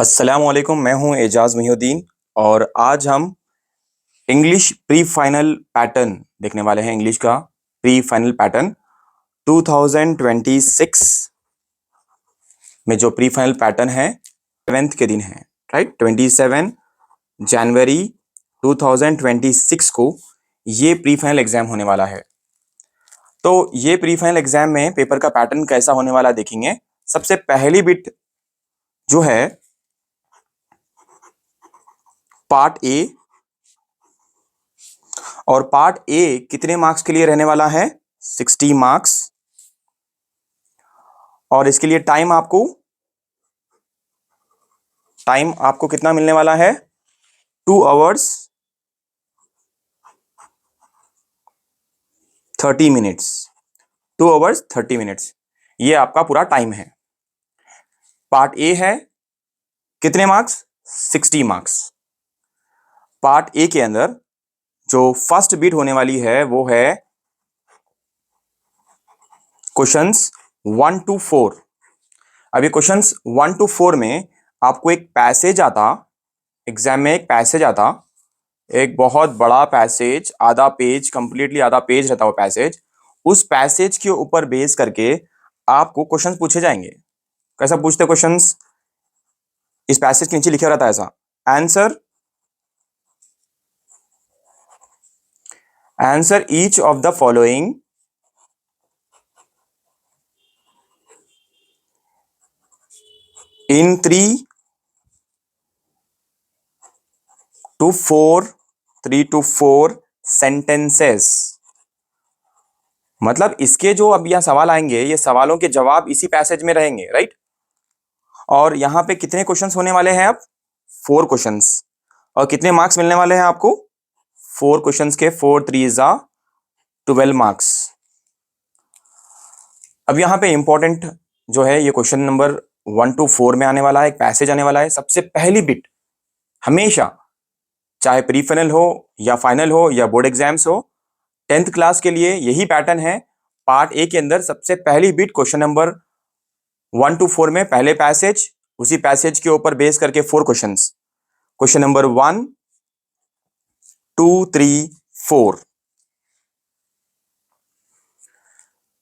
अस्सलाम वालेकुम। मैं हूं एजाज मोहिउद्दीन और आज हम इंग्लिश प्री फाइनल पैटर्न देखने वाले हैं। इंग्लिश का प्री फाइनल पैटर्न 2026 में जो प्री फाइनल पैटर्न है 7th के दिन है, राइट। 27 जनवरी 2026 को ये प्री फाइनल एग्जाम होने वाला है। तो ये प्री फाइनल एग्जाम में पेपर का पैटर्न कैसा होने वाला देखेंगे। सबसे पहली बिट जो है पार्ट ए, और पार्ट ए कितने मार्क्स के लिए रहने वाला है? 60 मार्क्स। और इसके लिए टाइम आपको कितना मिलने वाला है? 2 hours 30 मिनट्स। 2 hours 30 मिनट्स, ये आपका पूरा टाइम है। पार्ट ए है कितने मार्क्स? 60 मार्क्स। पार्ट ए के अंदर जो फर्स्ट बीट होने वाली है वो है क्वेश्चंस 1 to 4। अभी क्वेश्चंस 1 to 4 में आपको एक पैसेज आता, एग्जाम में एक पैसेज आता, एक बहुत बड़ा पैसेज, आधा पेज, कंप्लीटली आधा पेज रहता है वो पैसेज। उस पैसेज के ऊपर बेस करके आपको क्वेश्चंस पूछे जाएंगे। कैसा पूछते क्वेश्चंस? इस पैसेज के नीचे लिखा रहता है ऐसा, answer each of the following in 3 to 4 sentences. मतलब इसके जो अब यहां सवाल आएंगे, ये सवालों के जवाब इसी पैसेज में रहेंगे, राइट। और यहां पे कितने क्वेश्चंस होने वाले हैं? अब 4 क्वेश्चंस। और कितने मार्क्स मिलने वाले हैं आपको? 4 क्वेश्चंस के 4 3 12 मार्क्स। अब यहां पे इंपॉर्टेंट जो है ये क्वेश्चन नंबर 1 to 4 में आने वाला है, एक पैसेज आने वाला है। सबसे पहली बिट हमेशा, चाहे प्री फाइनल हो या फाइनल हो या बोर्ड एग्जाम्स हो, 10th क्लास के लिए यही पैटर्न है। पार्ट ए के अंदर सबसे पहली बिट क्वेश्चन नंबर 1 to 4 में पहले पैसेज, उसी पैसेज के ऊपर बेस करके 4 questions. Question number 1 2 3 4,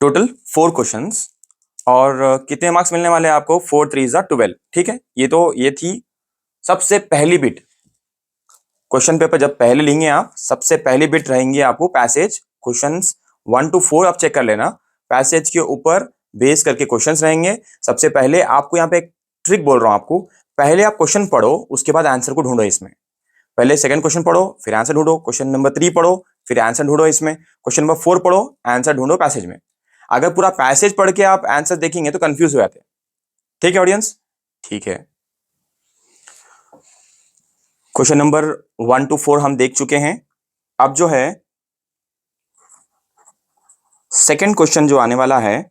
total 4 questions. और कितने मार्क्स मिलने वाले हैं आपको? 4 3 12। ठीक है, ये थी सबसे पहली बिट। क्वेश्चन पेपर जब पहले लेंगे आप, सबसे पहली बिट रहेंगी आपको पैसेज। क्वेश्चंस 1 to 4 आप चेक कर लेना, पैसेज के ऊपर बेस करके क्वेश्चंस रहेंगे। सबसे पहले आपको यहाँ पे एक ट्रिक बोल रहा हूं आपको, पहले आप क्वेश्चन पढ़ो, उसके बाद आंसर को ढूंढो इसमें। पहले सेकंड क्वेश्चन पढ़ो, फिर आंसर ढूंढो। क्वेश्चन नंबर 3 पढ़ो, फिर आंसर ढूंढो इसमें। क्वेश्चन नंबर 4 पढ़ो, आंसर ढूंढो पैसेज में। अगर पूरा पैसेज पढ़ के आप आंसर देखेंगे तो कंफ्यूज हो जाते हैं। ठीक है ऑडियंस? ठीक है, क्वेश्चन नंबर 1 to 4 हम देख चुके हैं। अब जो है सेकंड क्वेश्चन जो आने वाला है,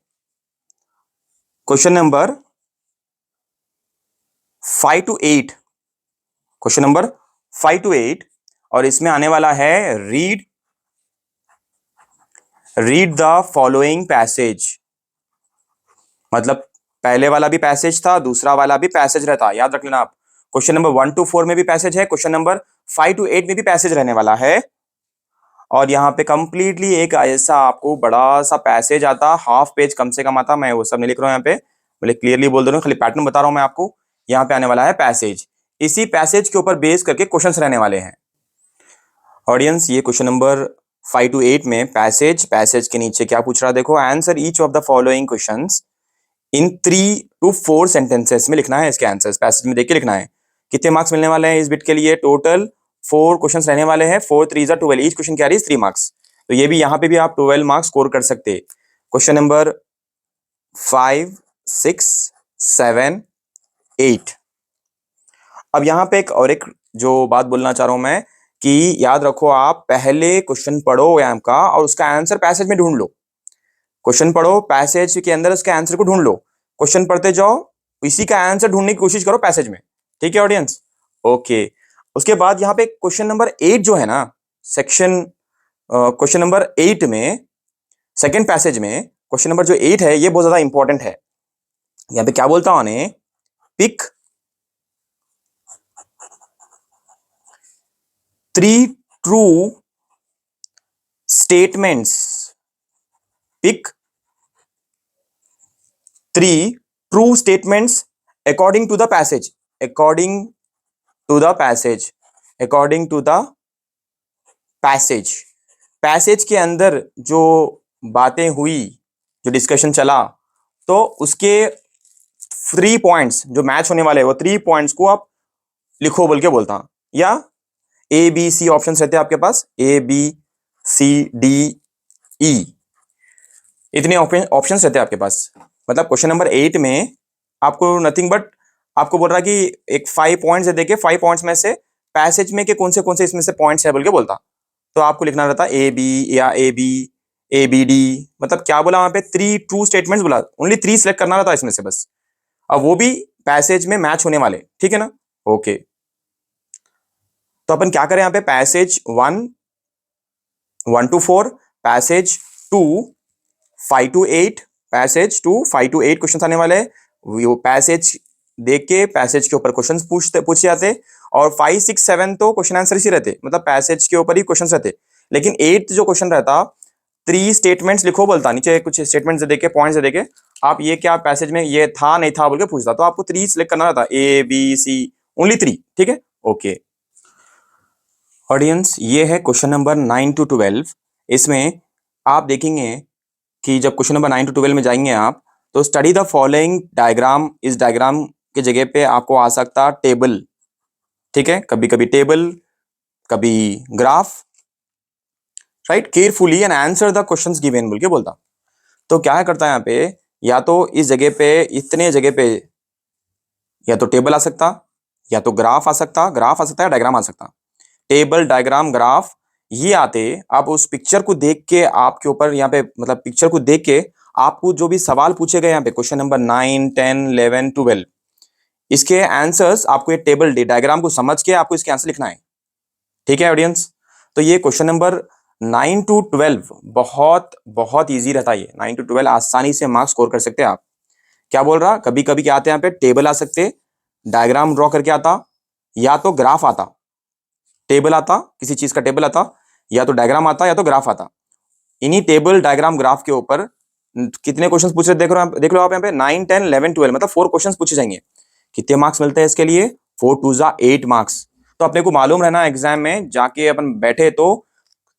question number 5 to 8, question number 5 to 8, और इसमें आने वाला है रीड द फॉलोइंग पैसेज। मतलब पहले वाला भी पैसेज था, दूसरा वाला भी पैसेज रहता, याद रख लेना आप। क्वेश्चन नंबर 1 to 4 में भी पैसेज है, क्वेश्चन नंबर 5 to 8 में भी पैसेज रहने वाला है। और यहाँ पे कंप्लीटली एक ऐसा आपको बड़ा सा पैसेज आता, हाफ पेज कम से कम आता। मैं वो सब नहीं लिख रहा हूँ यहाँ पे, बोले क्लियरली बोल दे रहा हूँ, खाली पैटर्न बता रहा हूँ मैं आपको। यहाँ पे आने वाला है पैसेज, इसी पैसेज के ऊपर बेस करके क्वेश्चंस रहने वाले हैं। ऑडियंस, ये क्वेश्चन नंबर 5 to 8 में पैसेज के नीचे क्या पूछ रहा है देखो, answer each of the following questions in 3 to 4 sentences में लिखना है। इसके आंसर्स पैसेज में देख के लिखना है। कितने मार्क्स मिलने वाले हैं इस बिट के लिए? टोटल 4 क्वेश्चंस रहने वाले हैं। 4 3 12, ईच क्वेश्चन कैरी 3 मार्क्स। तो ये भी यहाँ पे भी आप 12 मार्क्स स्कोर कर सकते। Question number 5 6 7 8। अब यहाँ पे एक जो बात बोलना चाह रहा हूं मैं, कि याद रखो आप पहले क्वेश्चन पढ़ो एम का और उसका आंसर पैसेज में ढूंढ लो। क्वेश्चन पढ़ो, पैसेज के अंदर उसके आंसर को ढूंढ लो, क्वेश्चन पढ़ते जाओ, इसी का आंसर ढूंढने की कोशिश करो पैसेज में। ठीक है ऑडियंस? ओके। उसके बाद यहाँ पे क्वेश्चन नंबर 8 जो है ना, क्वेश्चन नंबर 8 में सेकंड पैसेज में क्वेश्चन नंबर जो 8 है, ये बहुत ज्यादा इंपॉर्टेंट है। यहाँ पे क्या बोलता हूं, pick 3 true statements. Pick 3 true statements according to the passage. According to the passage. According to the passage. Passage के अंदर जो बातें हुई, जो डिस्कशन चला, तो उसके 3 पॉइंट्स जो मैच होने वाले, वो 3 पॉइंट्स को आप लिखो बोल के बोलता हूं। या ए बी सी ऑप्शन रहते हैं आपके पास, A B C D E, इतने ऑप्शन रहते हैं आपके पास। मतलब क्वेश्चन नंबर 8 में आपको नथिंग बट आपको बोल रहा है कि एक 5 पॉइंट्स है, देखिए 5 पॉइंट्स में से पैसेज में के कौन से इसमें से पॉइंट्स है बोल के बोलता, तो आपको लिखना रहता ए बी या ए बी डी। मतलब क्या बोला वहां पे, 3 ट्रू स्टेटमेंट्स बोला, ओनली 3 सिलेक्ट करना रहता इसमें से बस, अब वो भी पैसेज में मैच होने वाले, ठीक है ना। ओके, तो अपन क्या करें यहाँ पे, passage 1 to 4, passage 2 5 to 8, passage 2 5 to 8 question आने वाले हैं। वो पैसेज देख के पैसेज के ऊपर क्वेश्चन पूछे जाते, और 5 6 7 तो क्वेश्चन आंसर ही रहते, मतलब पैसेज के ऊपर ही क्वेश्चन रहते। लेकिन 8 जो क्वेश्चन रहता, 3 स्टेटमेंट्स लिखो बोलता, नीचे कुछ स्टेटमेंट्स देके, पॉइंट्स देके, आप ये क्या पैसेज में ये था नहीं था बोल के पूछता, तो आपको 3 सिलेक्ट करना रहता, ए बी सी, ओनली 3, ठीक है। ओके ऑडियंस, ये है क्वेश्चन नंबर 9 to 12। इसमें आप देखेंगे कि जब क्वेश्चन नंबर 9 to 12 में जाएंगे आप, तो स्टडी द फॉलोइंग डायग्राम। इस डायग्राम के जगह पे आपको आ सकता टेबल, ठीक है, कभी कभी टेबल, कभी graph, right. Carefully and answer the questions given बोल के बोलता। तो क्या है करता है यहाँ पे, या तो इस जगह पे, इतने जगह पे या तो टेबल आ सकता, या तो ग्राफ आ सकता, या डायग्राम आ सकता। टेबल, डायग्राम, ग्राफ ये आते, आप उस पिक्चर को देख के आपके ऊपर यहाँ पे, मतलब पिक्चर को देख के आपको जो भी सवाल पूछे गए यहाँ पे, क्वेश्चन नंबर 9 10 11 12, इसके आंसर्स आपको ये टेबल डायग्राम को समझ के आपको इसके आंसर लिखना है, ठीक है ऑडियंस। तो ये क्वेश्चन नंबर 9 to 12 बहुत बहुत इजी रहता है। ये 9 to 12 आसानी से मार्क्स स्कोर कर सकते हैं आप। क्या बोल रहा, कभी कभी क्या आते हैं यहाँ पे, टेबल आ सकते, डायग्राम ड्रॉ करके आता, या तो ग्राफ आता, टेबल आता, किसी चीज का टेबल आता, या तो डायग्राम आता, या तो ग्राफ आता। इन्हीं टेबल, डायग्राम, ग्राफ के ऊपर कितने क्वेश्चंस पूछ रहे, देख लो आप यहाँ पे 9 10 11 12, मतलब 4 क्वेश्चंस पूछे जाएंगे। कितने मार्क्स मिलते हैं इसके लिए, 4 2 8 मार्क्स। तो अपने को मालूम रहना, एग्जाम में जाके अपन बैठे तो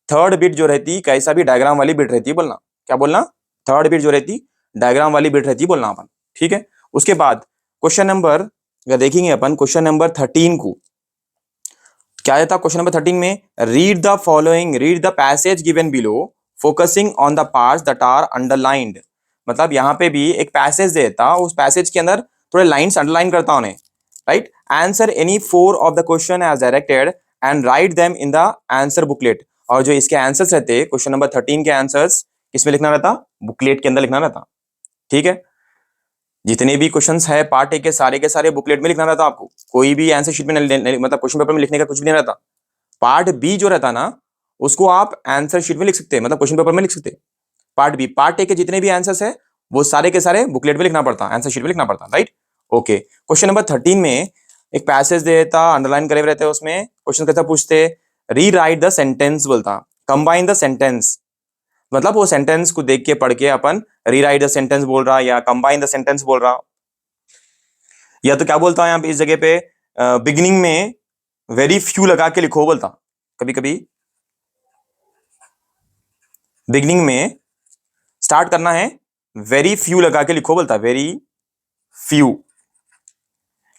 थर्ड बिट जो रहती, कैसा भी डायग्राम वाली बिट रहती है बोलना। क्या बोलना, थर्ड बिट जो रहती डायग्राम वाली बिट रहती बोलना अपन, ठीक है। उसके बाद क्वेश्चन नंबर, अगर देखेंगे अपन क्वेश्चन नंबर 13 को, क्या देता क्वेश्चन नंबर 13 में, read the following, read the passage given below, focusing on the parts that are underlined. मतलब यहाँ पे भी एक पैसेज देता, उस पैसेज के अंदर थोड़े लाइंस अंडरलाइन करता उन्हें, right. Answer any 4 of the question as directed and write them in the answer booklet. और जो इसके आंसर्स रहते, क्वेश्चन नंबर 13 के आंसर्स किसमें लिखना रहता, बुकलेट के अंदर लिखना रहता, ठीक है। जितने भी क्वेश्चंस है पार्ट ए के सारे बुकलेट में लिखना रहता आपको, कोई भी आंसर शीट में नहीं, मतलब क्वेश्चन पेपर में लिखने का कुछ भी नहीं रहता। पार्ट बी जो रहता ना, उसको आप आंसर शीट में लिख सकते हैं, मतलब क्वेश्चन पेपर में लिख सकते हैं। पार्ट बी, पार्ट ए के जितने भी आंसर्स है वो सारे के सारे बुकलेट में लिखना पड़ता, आंसर शीट में लिखना पड़ता, राइट। ओके, क्वेश्चन नंबर 13 में एक पैसेज देता, अंडरलाइन करे रहते, उसमें क्वेश्चन कैसा पूछते, री राइट द सेंटेंस बोलता, कंबाइन द सेंटेंस। मतलब वो सेंटेंस को देख के पढ़ के अपन रीराइट द सेंटेंस बोल रहा, या कंबाइन द सेंटेंस बोल रहा, या तो क्या बोलता है यहाँ पे इस जगह पे, बिगिनिंग में वेरी फ्यू लगा के लिखो बोलता। कभी कभी बिगिनिंग में स्टार्ट करना है, वेरी फ्यू लगा के लिखो बोलता, वेरी फ्यू,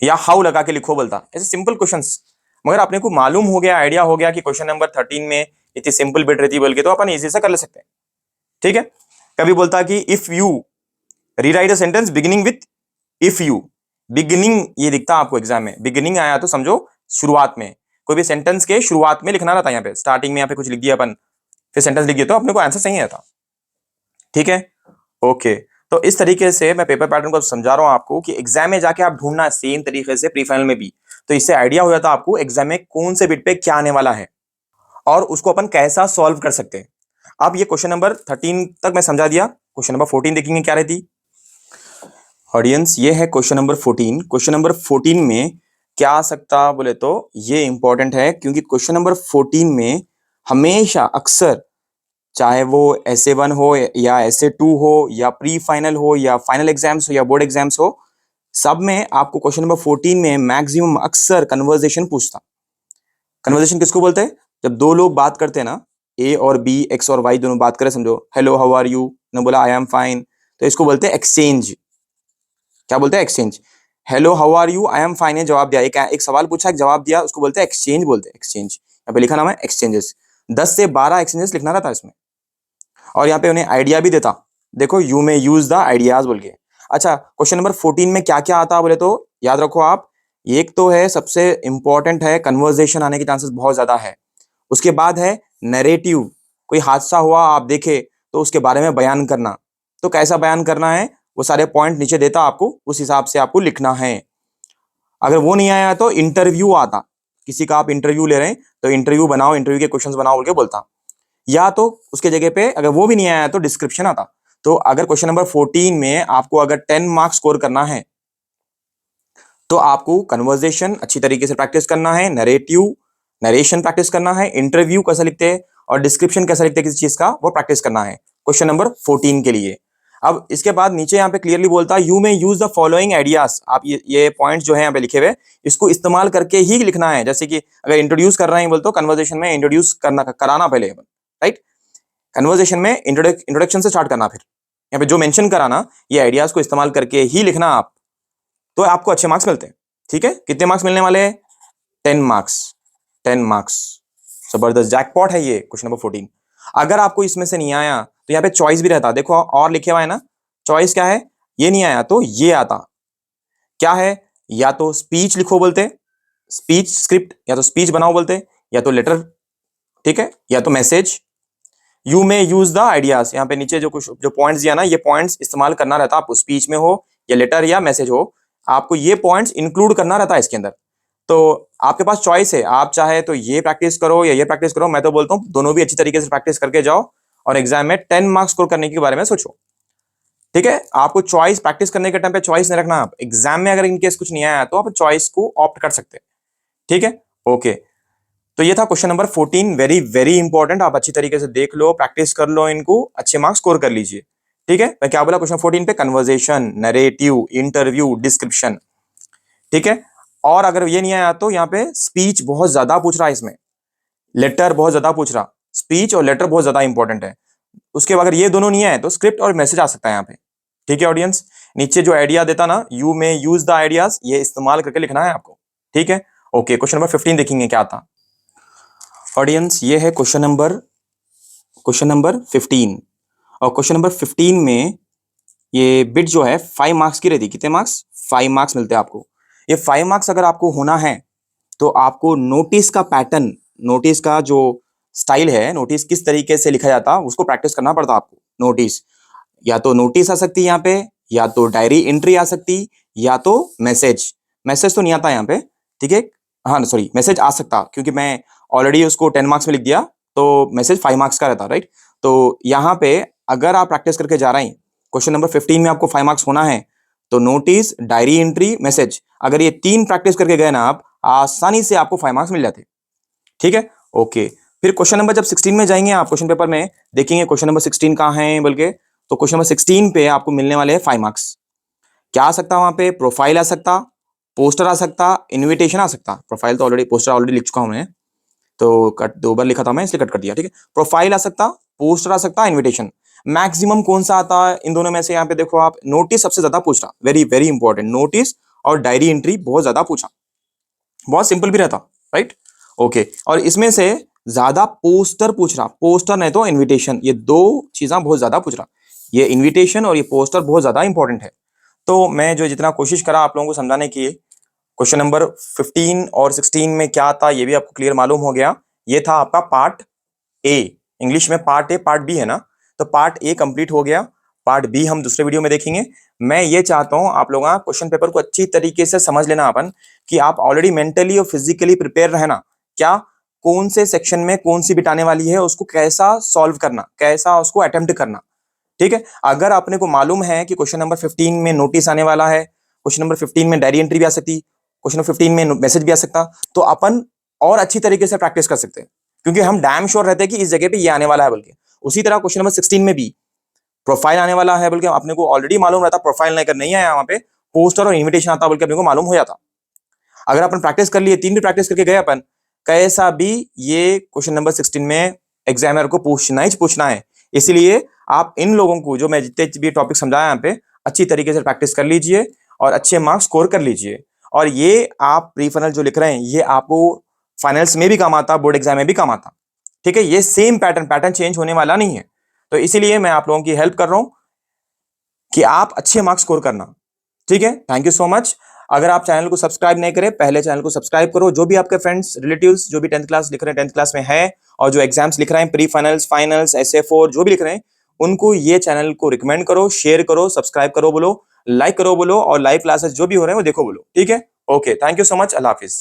या हाउ लगा के लिखो बोलता। ऐसे सिंपल क्वेश्चंस, मगर अपने को मालूम हो गया, आइडिया हो गया कि क्वेश्चन नंबर 13 में इतनी सिंपल बिट रहती बोल के, तो अपन इजी से कर ले सकते हैं, ठीक है। कभी बोलता कि if you rewrite a sentence beginning with if you. Beginning ये दिखता आपको एग्जाम में, बिगिनिंग आया तो समझो शुरुआत में, कोई भी सेंटेंस के शुरुआत में लिखना रहता, यहाँ पे स्टार्टिंग में यहाँ पे कुछ लिख दिया अपन, फिर सेंटेंस लिख दिया, तो अपने को आंसर सही आता, ठीक है। ओके, तो इस तरीके से मैं पेपर पैटर्न को समझा रहा हूं आपको कि एग्जाम में जाके आप ढूंढना सेम तरीके से प्री फाइनल में भी, तो इससे आइडिया हो जाता आपको एग्जाम में कौन से बिट पे क्या आने वाला है और उसको अपन कैसा सॉल्व कर सकते हैं। अब ये क्वेश्चन नंबर 13 तक मैं समझा दिया, क्वेश्चन नंबर 14 देखेंगे क्या रहती। ऑडियंस, ये है क्वेश्चन नंबर 14। क्वेश्चन नंबर 14 में क्या आ सकता बोले तो ये इंपॉर्टेंट है, क्योंकि क्वेश्चन नंबर 14 में हमेशा अक्सर, चाहे वो SA1 हो या SA2 हो या प्री फाइनल हो या फाइनल एग्जाम्स हो या बोर्ड एग्जाम्स हो, सब में आपको क्वेश्चन नंबर 14 में मैक्सिमम अक्सर कन्वर्सेशन पूछता। कन्वर्सेशन किसको बोलते हैं? जब दो लोग बात करते हैं ना, ए और बी, एक्स और वाई दोनों बात करें, समझो हेलो हाउ आर यू, ने बोला आई एम फाइन, तो इसको बोलते हैं एक्सचेंज। क्या बोलते हैं? Exchange. Hello how are you, I am fine, जवाब दिया, एक सवाल पूछा, एक जवाब दिया, उसको बोलते हैं एक्सचेंज, बोलते हैं एक्सचेंज। यहाँ पे लिखा नाम है एक्सचेंजेस। 10 से 12 एक्सचेंजेस लिखना रहता है इसमें। और यहाँ पे उन्हें आइडिया भी देता, देखो you may use the ideas बोल के। अच्छा, क्वेश्चन नंबर 14 में क्या क्या आता बोले तो याद रखो आप, एक तो है सबसे इंपॉर्टेंट है, कन्वर्जेशन आने के चांसेस बहुत ज्यादा है। उसके बाद है नरेटिव, कोई हादसा हुआ आप देखे तो उसके बारे में बयान करना। तो कैसा बयान करना है, वो सारे पॉइंट नीचे देता आपको, उस हिसाब से आपको लिखना है। अगर वो नहीं आया तो इंटरव्यू आता, किसी का आप इंटरव्यू ले रहे हैं तो इंटरव्यू बनाओ, इंटरव्यू के क्वेश्चंस बनाओ बोल के बोलता। या तो उसके जगह पे अगर वो भी नहीं आया तो डिस्क्रिप्शन आता। तो अगर क्वेश्चन नंबर 14 में आपको अगर 10 मार्क्स स्कोर करना है तो आपको कन्वर्जेशन अच्छी तरीके से प्रैक्टिस करना है, नरेटिव नरेशन प्रैक्टिस करना है, इंटरव्यू कैसा लिखते हैं और डिस्क्रिप्शन कैसा लिखते हैं किसी चीज का, वो प्रैक्टिस करना है क्वेश्चन नंबर 14 के लिए। अब इसके बाद नीचे यहाँ पे क्लियरली बोलता है you may use the following ideas. आप ये पॉइंट जो है यहाँ पे लिखे हुए, इसको इस्तेमाल करके ही लिखना है। जैसे कि अगर इंट्रोड्यूस कर रहे हैं बोलते हो कन्वर्जेशन में, इंट्रोड्यूस करना कराना पहले, राइट। कन्वर्जेशन में इंट्रोडक्शन से स्टार्ट करना, फिर यहाँ पे जो मेंशन कराना, ये आइडियाज को इस्तेमाल करके ही लिखना आप, तो आपको अच्छे मार्क्स मिलते हैं। ठीक है, कितने मार्क्स मिलने वाले हैं? 10 मार्क्स। 10 मार्क्स, जबरदस्त जैकपॉट है ये क्वेश्चन नंबर 14। अगर आपको इसमें से नहीं आया तो यहाँ पे चॉइस भी रहता, देखो और लिखे हुआ है ना, चॉइस क्या है, ये नहीं आया तो ये आता। क्या है? या तो स्पीच लिखो बोलते, स्पीच स्क्रिप्ट, या तो स्पीच बनाओ बोलते, या तो लेटर, ठीक है, या तो message. You may use the ideas, यहाँ पे नीचे जो कुछ जो पॉइंट्स दिया ना, ये पॉइंट्स इस्तेमाल करना रहता, आपको स्पीच में हो या लेटर या मैसेज हो, आपको ये पॉइंट्स इंक्लूड करना रहता है इसके अंदर। तो आपके पास चॉइस है, आप चाहे तो ये प्रैक्टिस करो या ये प्रैक्टिस करो। मैं तो बोलता हूँ दोनों भी अच्छी तरीके से प्रैक्टिस करके जाओ और एग्जाम में 10 मार्क्स स्कोर करने के बारे में सोचो। ठीक है, आपको चॉइस प्रैक्टिस करने के टाइम पे चॉइस नहीं रखना, आप एग्जाम में अगर इनकेस कुछ नहीं आया तो आप चॉइस को ऑप्ट कर सकते हैं। ठीक है, ओके। तो ये था question number 14, very very important. आप अच्छी तरीके से देख लो, प्रैक्टिस कर लो, इनको अच्छे मार्क्स स्कोर कर लीजिए। ठीक है, मैं क्या बोला क्वेश्चन 14 पे? Conversation, narrative, interview, description. ठीक है, और अगर ये नहीं आया तो यहाँ पे स्पीच बहुत ज्यादा पूछ रहा है, इसमें लेटर बहुत ज्यादा पूछ रहा, स्पीच और लेटर बहुत ज्यादा इंपॉर्टेंट है। उसके अगर ये दोनों नहीं आए तो स्क्रिप्ट और मैसेज आ सकता है यहाँ पे। ठीक है ऑडियंस, नीचे जो आइडिया देता ना, you may use the ideas, ये इस्तेमाल करके लिखना है आपको। ठीक है, ओके। क्वेश्चन नंबर 15 देखेंगे क्या था ऑडियंस। ये है क्वेश्चन नंबर 15। और क्वेश्चन नंबर 15 में ये बिट जो है 5 मार्क्स की रहती। कितने मार्क्स? 5 मार्क्स मिलते हैं आपको। ये 5 मार्क्स अगर आपको होना है तो आपको नोटिस का पैटर्न, नोटिस का जो स्टाइल है, नोटिस किस तरीके से लिखा जाता उसको प्रैक्टिस करना पड़ता आपको। नोटिस, या तो नोटिस आ सकती है यहाँ पे, या तो डायरी एंट्री आ सकती, या तो मैसेज। मैसेज तो नहीं आता यहाँ पे, ठीक है, हाँ सॉरी, मैसेज आ सकता, क्योंकि मैं ऑलरेडी उसको 10 मार्क्स में लिख दिया, तो मैसेज 5 मार्क्स का रहता, राइट। तो यहाँ पे अगर आप प्रैक्टिस करके जा रहे हैं, क्वेश्चन नंबर 15 में आपको 5 मार्क्स होना है, तो नोटिस, डायरी एंट्री, मैसेज, अगर ये 3 प्रैक्टिस करके गए ना आप, आसानी से आपको 5 मार्क्स मिल जाते। ठीक है, ओके। फिर क्वेश्चन नंबर जब 16 में जाएंगे आप, क्वेश्चन पेपर में देखेंगे क्वेश्चन नंबर 16 कहाँ है बोल के, तो क्वेश्चन नंबर 16 पे आपको मिलने वाले हैं 5 मार्क्स। क्या आ सकता है वहां पे? प्रोफाइल आ सकता, पोस्टर आ सकता, इनविटेशन आ सकता। प्रोफाइल तो ऑलरेडी, पोस्टर ऑलरेडी लिख चुका हूं मैं, तो कट 2 बार लिखा था मैं इसलिए कट कर दिया। ठीक है, प्रोफाइल आ सकता, पोस्टर आ सकता, इन्विटेशन। मैक्सिमम कौन सा आता है इन दोनों में से? यहाँ पे देखो आप, नोटिस सबसे ज्यादा पूछ रहा, वेरी वेरी इंपॉर्टेंट, नोटिस और डायरी एंट्री बहुत ज्यादा पूछा, बहुत सिंपल भी रहता, राइट, ओके। और इसमें से ज्यादा पोस्टर पूछ रहा, पोस्टर नहीं तो इनविटेशन, ये दो चीजें बहुत ज्यादा पूछ रहा। ये इनविटेशन और ये पोस्टर बहुत ज्यादा इंपॉर्टेंट है। तो मैं जो जितना कोशिश करा आप लोगों को समझाने की, क्वेश्चन नंबर 15 और 16 में क्या था ये भी आपको क्लियर मालूम हो गया। ये था आपका पार्ट ए, इंग्लिश में पार्ट ए पार्ट बी है ना, तो पार्ट ए कंप्लीट हो गया, पार्ट बी हम दूसरे वीडियो में देखेंगे। मैं ये चाहता हूं आप लोग क्वेश्चन पेपर को अच्छी तरीके से समझ लेना अपन, कि आप ऑलरेडी मेंटली और फिजिकली प्रिपेयर रहना, क्या कौन से सेक्शन में कौन सी बिट आने वाली है, उसको कैसा सॉल्व करना, कैसा उसको अटेम्प्ट करना। ठीक है, अगर अपने को मालूम है कि क्वेश्चन नंबर 15 में नोटिस आने वाला है, क्वेश्चन नंबर 15 में डायरी एंट्री भी आ सकती, क्वेश्चन नंबर 15 में मैसेज भी आ सकता, तो अपन और अच्छी तरीके से प्रैक्टिस कर सकते हैं, क्योंकि हम डैम श्योर रहते हैं कि इस जगह पे ये आने वाला है बोल के। उसी तरह क्वेश्चन नंबर 16 में भी प्रोफाइल आने वाला है बोल के अपने को ऑलरेडी मालूम रहता, प्रोफाइल नहीं आया वहां पे, पोस्टर और इन्विटेशन आता बोल के अपने को मालूम हो जाता। अगर अपन प्रैक्टिस कर लिए, 3 भी प्रैक्टिस करके गए अपन, कैसा भी ये क्वेश्चन नंबर 16 में एग्जामिनर को पूछना ही पूछना है। इसलिए आप इन लोगों को, जो मैं जितने भी टॉपिक समझाया यहाँ पे, अच्छी तरीके से प्रैक्टिस कर लीजिए और अच्छे मार्क्स स्कोर कर लीजिए। और ये आप प्री फाइनल जो लिख रहे हैं, ये आपको फाइनल्स में भी काम आता, बोर्ड एग्जाम में भी काम आता। ठीक है, ये सेम पैटर्न चेंज होने वाला नहीं है। तो इसीलिए मैं आप लोगों की हेल्प कर रहा हूं कि आप अच्छे मार्क्स स्कोर करना। ठीक है, थैंक यू सो मच। अगर आप चैनल को सब्सक्राइब नहीं करें, पहले चैनल को सब्सक्राइब करो। जो भी आपके फ्रेंड्स रिलेटिव्स जो भी 10th क्लास लिख रहे हैं, 10th क्लास में है, और जो एग्जाम्स लिख रहे हैं, प्री फाइनल्स, फाइनल्स, SF4 जो भी लिख रहे हैं, उनको ये चैनल को रिकमेंड करो, शेयर करो, सब्सक्राइब करो बोलो, लाइक करो बोलो, और लाइव क्लासेस जो भी हो रहे हैं वो देखो बोलो। ठीक है, okay, thank you so much, Allah Hafiz.